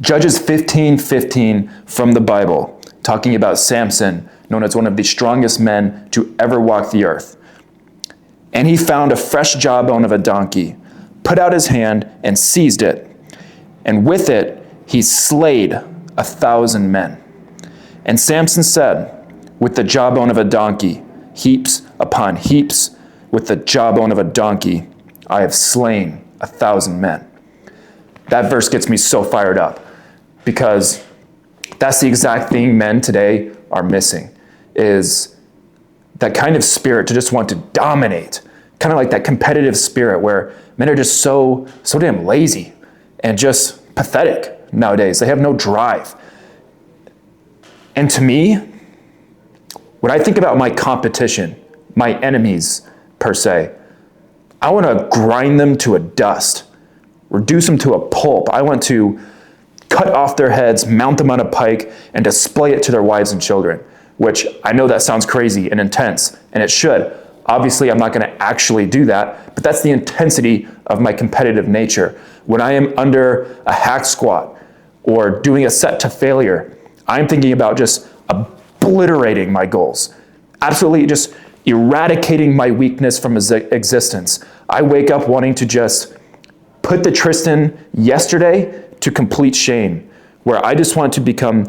Judges 15:15 from the Bible, talking about Samson, known as one of the strongest men to ever walk the earth. And he found a fresh jawbone of a donkey, put out his hand and seized it, and with it he slayed 1,000 men. And Samson said, with the jawbone of a donkey, heaps upon heaps, with the jawbone of a donkey, I have slain 1,000 men. That verse gets me so fired up, because that's the exact thing men today are missing, is that kind of spirit to just want to dominate, kind of like that competitive spirit where men are just so damn lazy and just pathetic nowadays. They have no drive. And to me, when I think about my competition, my enemies per se, I want to grind them to a dust, reduce them to a pulp. I want to cut off their heads, mount them on a pike, and display it to their wives and children, which I know that sounds crazy and intense, and it should. Obviously, I'm not going to actually do that, but that's the intensity of my competitive nature. When I am under a hack squat or doing a set to failure, I'm thinking about just obliterating my goals, absolutely just eradicating my weakness from existence. I wake up wanting to just put the Tristan yesterday to complete shame, where I just want to become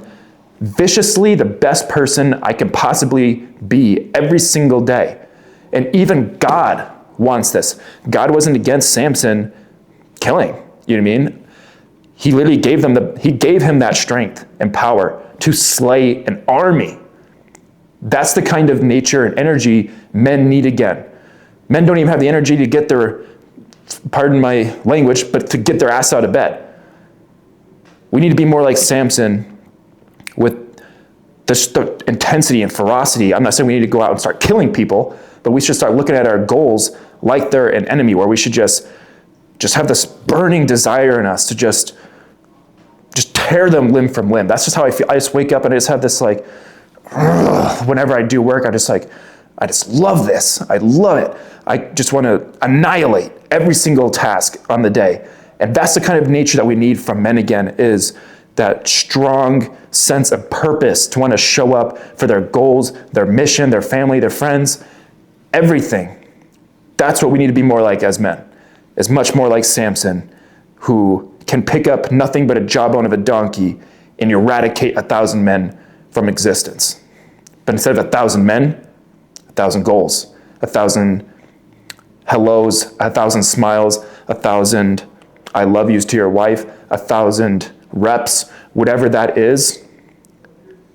viciously the best person I can possibly be every single day. And even God wants this. God wasn't against Samson killing, you know what I mean? He literally gave him that strength and power to slay an army. That's the kind of nature and energy men need again. Men don't even have the energy to get their, pardon my language, but to get their ass out of bed. We need to be more like Samson with the intensity and ferocity. I'm not saying we need to go out and start killing people, but we should start looking at our goals like they're an enemy, where we should just have this burning desire in us to just tear them limb from limb. That's just how I feel. I just wake up and I just have this like, whenever I do work, I just love this. I love it. I just want to annihilate every single task on the day. And that's the kind of nature that we need from men again, is that strong sense of purpose to want to show up for their goals, their mission, their family, their friends, everything. That's what we need to be more like as men, is much more like Samson, who can pick up nothing but a jawbone of a donkey and eradicate 1,000 men from existence. But instead of 1,000 men, 1,000 goals, 1,000 hellos, 1,000 smiles, 1,000 I love yous to your wife, 1,000 reps, whatever that is,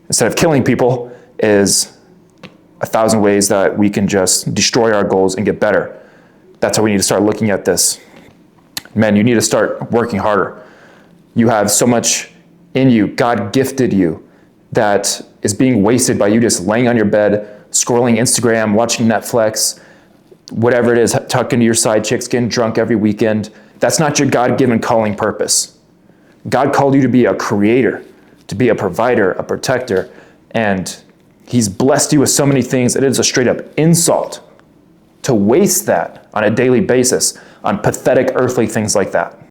instead of killing people, is 1,000 ways that we can just destroy our goals and get better. That's how we need to start looking at this. Men, you need to start working harder. You have so much in you. God gifted you that is being wasted by you just laying on your bed, scrolling Instagram, watching Netflix, whatever it is, tucking to your side chicks, getting drunk every weekend. That's not your God-given calling purpose. God called you to be a creator, to be a provider, a protector, and he's blessed you with so many things that it is a straight up insult to waste that on a daily basis on pathetic earthly things like that.